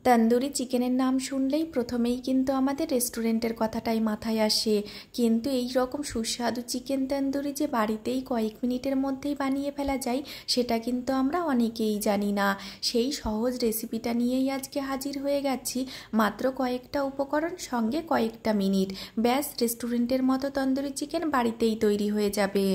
তন্দুরি চিকেনের নাম শুনলেই প্রথমেই কিন্তু আমাদের রেস্টুরেন্টের কথাটাই মাথায় আসে। কিন্তু এই রকম সুস্বাদু চিকেন তন্দুরি যে বাড়িতেই কয়েক মিনিটের মধ্যেই বানিয়ে ফেলা যায় সেটা কিন্তু আমরা অনেকেই জানি না। সেই সহজ রেসিপিটা নিয়েই আজকে হাজির হয়ে গেছি। মাত্র কয়েকটা উপকরণ, সঙ্গে কয়েকটা মিনিট, ব্যাস রেস্টুরেন্টের মতো তন্দুরি চিকেন বাড়িতেই তৈরি হয়ে যাবে।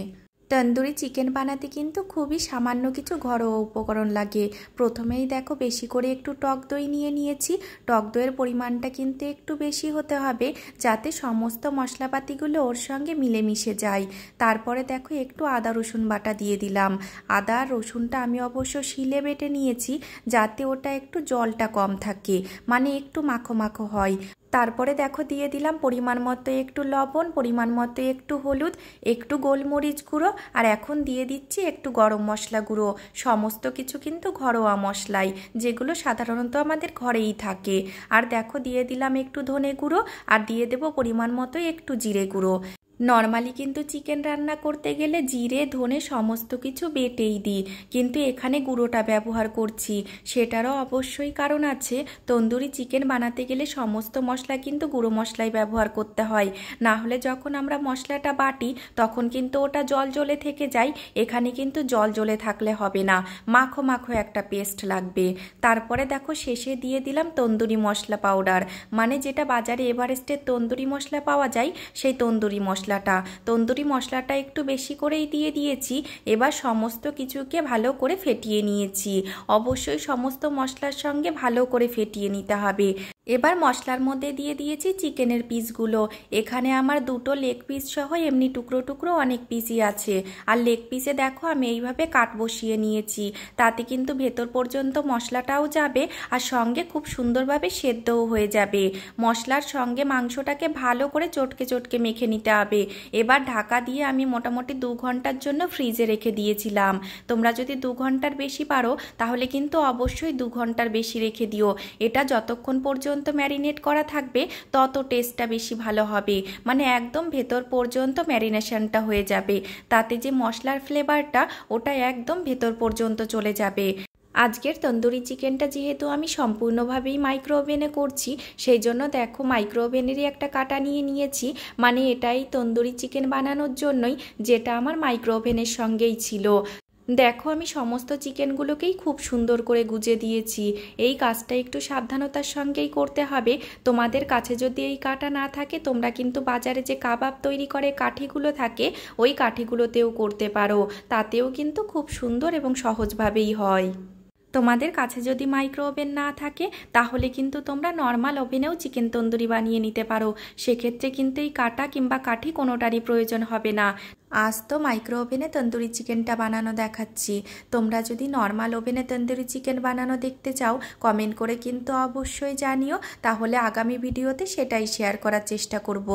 তন্দুরি চিকেন বানাতে কিন্তু খুবই সামান্য কিছু ঘরোয়া উপকরণ লাগে। প্রথমেই দেখো বেশি করে একটু টক দই নিয়ে নিয়েছি। টক দইয়ের পরিমাণটা কিন্তু একটু বেশি হতে হবে যাতে সমস্ত মশলাপাতিগুলো ওর সঙ্গে মিলেমিশে যায়। তারপরে দেখো একটু আদা রসুন বাটা দিয়ে দিলাম। আদা আর রসুনটা আমি অবশ্য শিলে বেটে নিয়েছি যাতে ওটা একটু জলটা কম থাকে, মানে একটু মাখো মাখো হয়। তারপরে দেখো দিয়ে দিলাম পরিমাণ মতো একটু লবণ, পরিমাণ মতো একটু হলুদ, একটু গোলমরিচ গুঁড়ো, আর এখন দিয়ে দিচ্ছি একটু গরম মশলা গুঁড়ো। সমস্ত কিছু কিন্তু ঘরোয়া মশলাই, যেগুলো সাধারণত আমাদের ঘরেই থাকে। আর দেখো দিয়ে দিলাম একটু ধনে গুঁড়ো, আর দিয়ে দেবো পরিমাণ মতো একটু জিরে গুঁড়ো। নর্মালি কিন্তু চিকেন রান্না করতে গেলে জিরে ধনে সমস্ত কিছু বেটেই দিই, কিন্তু এখানে গুঁড়োটা ব্যবহার করছি। সেটারও অবশ্যই কারণ আছে। তন্দুরি চিকেন বানাতে গেলে সমস্ত মশলা কিন্তু গুঁড়ো মশলাই ব্যবহার করতে হয়, না হলে যখন আমরা মশলাটা বাটি তখন কিন্তু ওটা জল জ্বলে থেকে যায়। এখানে কিন্তু জল জ্বলে থাকলে হবে না, মাখো মাখো একটা পেস্ট লাগবে। তারপরে দেখো শেষে দিয়ে দিলাম তন্দুরি মশলা পাউডার, মানে যেটা বাজারে এভারেস্টের তন্দুরি মশলা পাওয়া যায় সেই তন্দুরি তন্দুরি মশলাটা একটু বেশি করেই দিয়ে দিয়েছি। এবার সমস্ত কিছুকে ভালো করে ফেটিয়ে নিয়েছি। অবশ্যই সমস্ত মশলার সঙ্গে ভালো করে ফেটিয়ে নিতে হবে। এবার মশলার মধ্যে দিয়ে দিয়েছি চিকেনের পিসগুলো। এখানে আমার দুটো লেগ পিস সহ এমনি টুকরো টুকরো অনেক পিসই আছে। আর লেগ পিসে দেখো আমি এইভাবে কাট বসিয়ে নিয়েছি, তাতে কিন্তু ভেতর পর্যন্ত মশলাটাও যাবে আর সঙ্গে খুব সুন্দরভাবে সেদ্ধও হয়ে যাবে। মশলার সঙ্গে মাংসটাকে ভালো করে চটকে চটকে মেখে নিতে হবে। এবার ঢাকা দিয়ে আমি মোটামুটি 2 ঘন্টার জন্য ফ্রিজে রেখে দিয়েছিলাম। তোমরা যদি 2 ঘন্টার বেশি পারো তাহলে কিন্তু অবশ্যই 2 ঘন্টার বেশি রেখে দিও। এটা যতক্ষণ পর্যন্ত ম্যারিনেট করা থাকবে তত টেস্টটা বেশি ভালো হবে, মানে একদম ভেতর পর্যন্ত ম্যারিনেশনটা হয়ে যাবে। তাতে যে মশলার ফ্লেভারটা ওটা একদম ভেতর পর্যন্ত চলে যাবে। আজকের তন্দুরি চিকেনটা যেহেতু আমি সম্পূর্ণভাবেই মাইক্রো ওভেনে করছি, সেই জন্য দেখো মাইক্রো ওভেনেরই একটা কাটা নিয়ে নিয়েছি, মানে এটাই তন্দুরি চিকেন বানানোর জন্যই, যেটা আমার মাইক্রো ওভেনের সঙ্গেই ছিল। দেখো আমি সমস্ত চিকেনগুলোকেই খুব সুন্দর করে গুজে দিয়েছি। এই কাজটা একটু সাবধানতার সঙ্গেই করতে হবে। তোমাদের কাছে যদি এই কাটা না থাকে তোমরা কিন্তু বাজারে যে কাবাব তৈরি করে কাঠিগুলো থাকে ওই কাঠিগুলোতেও করতে পারো, তাতেও কিন্তু খুব সুন্দর এবং সহজভাবেই হয়। তোমাদের কাছে যদি মাইক্রো ওভেন না থাকে তাহলে কিন্তু তোমরা নর্মাল ওভেনেও চিকেন তন্দুরি বানিয়ে নিতে পারো। সেক্ষেত্রে কিন্তু এই কাটা কিংবা কাঠি কোনোটারই প্রয়োজন হবে না। আজ তো মাইক্রো ওভেনে তন্দুরি চিকেনটা বানানো দেখাচ্ছি। তোমরা যদি নর্মাল ওভেনে তন্দুরি চিকেন বানানো দেখতে চাও কমেন্ট করে কিন্তু অবশ্যই জানিও, তাহলে আগামী ভিডিওতে সেটাই শেয়ার করার চেষ্টা করব।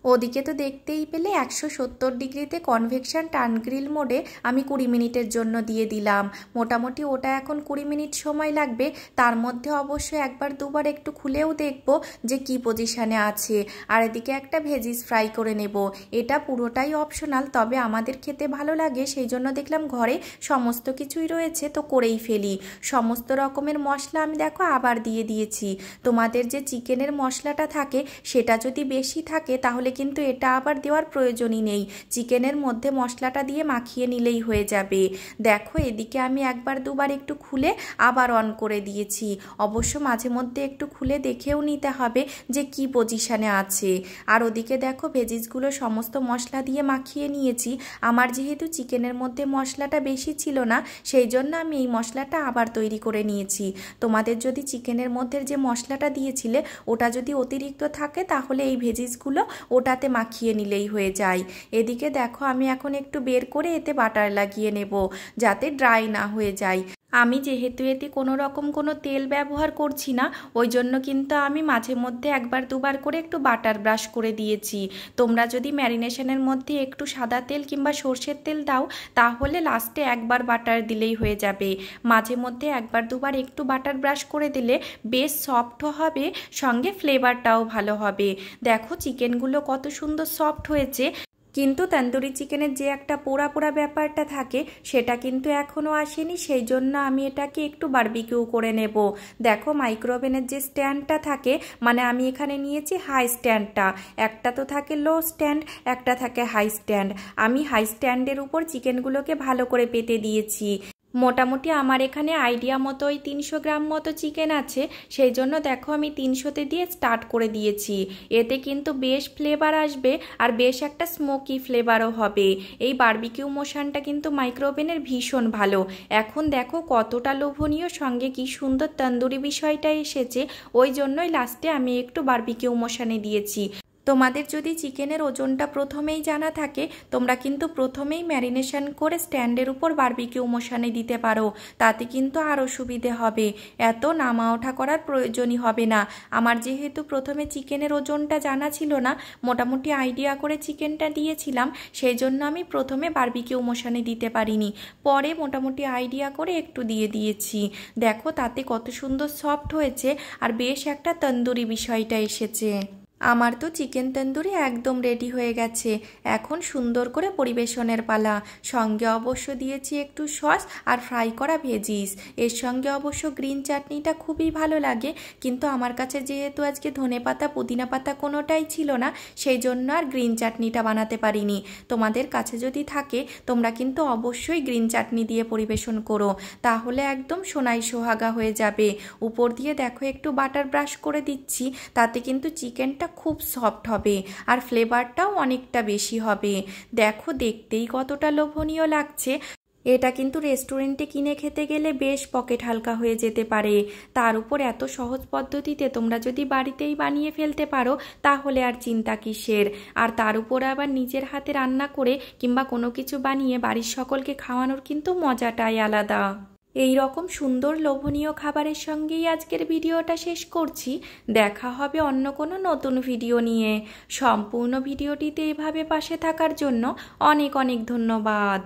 ওদিকে তো দেখতেই পেলে 170 ডিগ্রিতে কনভেকশন টার্ন গ্রিল মোডে আমি 20 মিনিটের জন্য দিয়ে দিলাম। মোটামুটি ওটা এখন 20 মিনিট সময় লাগবে। তার মধ্যে অবশ্যই একবার দুবার একটু খুলেও দেখব যে কি পজিশানে আছে। আর এদিকে একটা ভেজিস ফ্রাই করে নেব। এটা পুরোটাই অপশনাল, তবে আমাদের খেতে ভালো লাগে সেই জন্য দেখলাম ঘরে সমস্ত কিছুই রয়েছে তো করেই ফেলি। সমস্ত রকমের মশলা আমি দেখো আবার দিয়ে দিয়েছি। তোমাদের যে চিকেনের মশলাটা থাকে সেটা যদি বেশি থাকে তাহলে কিন্তু এটা আবার দেওয়ার প্রয়োজনই নেই, চিকেনের মধ্যে মশলাটা দিয়ে মাখিয়ে নিলেই হয়ে যাবে। দেখো এদিকে আমি একবার দুবার একটু খুলে আবার অন করে দিয়েছি। অবশ্য মাঝে মধ্যে একটু খুলে দেখেও নিতে হবে যে কি পজিশানে আছে। আর ওদিকে দেখো ভেজিসগুলো সমস্ত মশলা দিয়ে মাখিয়ে নিয়েছি। আমার যেহেতু চিকেনের মধ্যে মশলাটা বেশি ছিল না সেই জন্য আমি এই মশলাটা আবার তৈরি করে নিয়েছি। তোমাদের যদি চিকেনের মধ্যে যে মশলাটা দিয়েছিলে ওটা যদি অতিরিক্ত থাকে তাহলে এই ভেজিসগুলো ওটাতে মাখিয়ে নিলেই হয়ে যায়। এদিকে দেখো আমি এখন একটু বের করে এতে বাটার লাগিয়ে নেব যাতে ড্রাই না হয়ে যায়। আমি যেহেতু এতে কোনো রকম কোনো তেল ব্যবহার করছি না ওই জন্য কিন্তু আমি মাঝে মধ্যে একবার দুবার করে একটু বাটার ব্রাশ করে দিয়েছি। তোমরা যদি ম্যারিনেশনের মধ্যে একটু সাদা তেল কিংবা সর্ষের তেল দাও তাহলে লাস্টে একবার বাটার দিলেই হয়ে যাবে। মাঝে মধ্যে একবার দুবার একটু বাটার ব্রাশ করে দিলে বেশ সফট হবে, সঙ্গে ফ্লেভারটাও ভালো হবে। দেখো চিকেনগুলো কত সুন্দর সফট হয়েছে। কিন্তু তন্দুরি চিকেনের যে একটা পোড়া পোড়া ব্যাপারটা থাকে সেটা কিন্তু এখনও আসেনি, সেই জন্য আমি এটাকে একটু বারবিকিউ করে নেব। দেখো মাইক্রোওভেনের যে স্ট্যান্ডটা থাকে, মানে আমি এখানে নিয়েছি হাই স্ট্যান্ডটা, একটা তো থাকে লো স্ট্যান্ড, একটা থাকে হাই স্ট্যান্ড। আমি হাই স্ট্যান্ডের উপর চিকেনগুলোকে ভালো করে পেতে দিয়েছি। মোটামুটি আমার এখানে আইডিয়া মতো ওই 300 গ্রাম মতো চিকেন আছে, সেই জন্য দেখো আমি 300তে দিয়ে স্টার্ট করে দিয়েছি। এতে কিন্তু বেশ ফ্লেভার আসবে আর বেশ একটা স্মোকি ফ্লেভারও হবে। এই বারবিকিউ মোশনটা কিন্তু মাইক্রোওভেনের ভীষণ ভালো। এখন দেখো কতটা লোভনীয়, সঙ্গে কি সুন্দর তন্দুরি বিষয়টা এসেছে, ওই জন্যই লাস্টে আমি একটু বারবিকিউ মোশনে দিয়েছি। তোমাদের যদি চিকেনের ওজনটা প্রথমেই জানা থাকে, তোমরা কিন্তু প্রথমেই ম্যারিনেশন করে স্ট্যান্ডের উপর বারবিকিউ মোশনে দিতে পারো, তাতে কিন্তু আরও সুবিধে হবে, এত নামা ওঠা করার প্রয়োজনই হবে না। আমার যেহেতু প্রথমে চিকেনের ওজনটা জানা ছিল না, মোটামুটি আইডিয়া করে চিকেনটা দিয়েছিলাম, সেই জন্য আমি প্রথমে বারবিকিউ মোশনে দিতে পারিনি, পরে মোটামুটি আইডিয়া করে একটু দিয়ে দিয়েছি। দেখো তাতে কত সুন্দর সফট হয়েছে আর বেশ একটা তন্দুরি বিষয়টা এসেছে। আমার তো চিকেন তন্দুরি একদম রেডি হয়ে গেছে, এখন সুন্দর করে পরিবেশনের পালা। সঙ্গে অবশ্য দিয়েছি একটু সস আর ফ্রাই করা ভেজিস। এর সঙ্গে অবশ্য গ্রিন চাটনিটা খুবই ভালো লাগে, কিন্তু আমার কাছে যেহেতু আজকে ধনেপাতা পুদিনা পাতা কোনোটাই ছিল না, সেই জন্য আর গ্রিন চাটনিটা বানাতে পারিনি। তোমাদের কাছে যদি থাকে তোমরা কিন্তু অবশ্যই গ্রিন চাটনি দিয়ে পরিবেশন করো, তাহলে একদম সোনাই সোহাগা হয়ে যাবে। উপর দিয়ে দেখো একটু বাটার ব্রাশ করে দিচ্ছি, তাতে কিন্তু চিকেনটা খুব সফট হবে আর ফ্লেভারটাও অনেকটা বেশি হবে। দেখো দেখতেই কতটা লোভনীয় লাগছে। এটা কিন্তু রেস্টুরেন্টে কিনে খেতে গেলে বেশ পকেট হালকা হয়ে যেতে পারে, তার উপর এত সহজ পদ্ধতিতে তোমরা যদি বাড়িতেই বানিয়ে ফেলতে পারো তাহলে আর চিন্তা কিসের। আর তার উপর আবার নিজের হাতে রান্না করে কিংবা কোনো কিছু বানিয়ে বাড়ির সকলকে খাওয়ানোর কিন্তু মজাটাই আলাদা। এই রকম সুন্দর লোভনীয় খাবারের সঙ্গেই আজকের ভিডিওটা শেষ করছি। দেখা হবে অন্য কোনো নতুন ভিডিও নিয়ে। সম্পূর্ণ ভিডিওটিতে এভাবে পাশে থাকার জন্য অনেক অনেক ধন্যবাদ।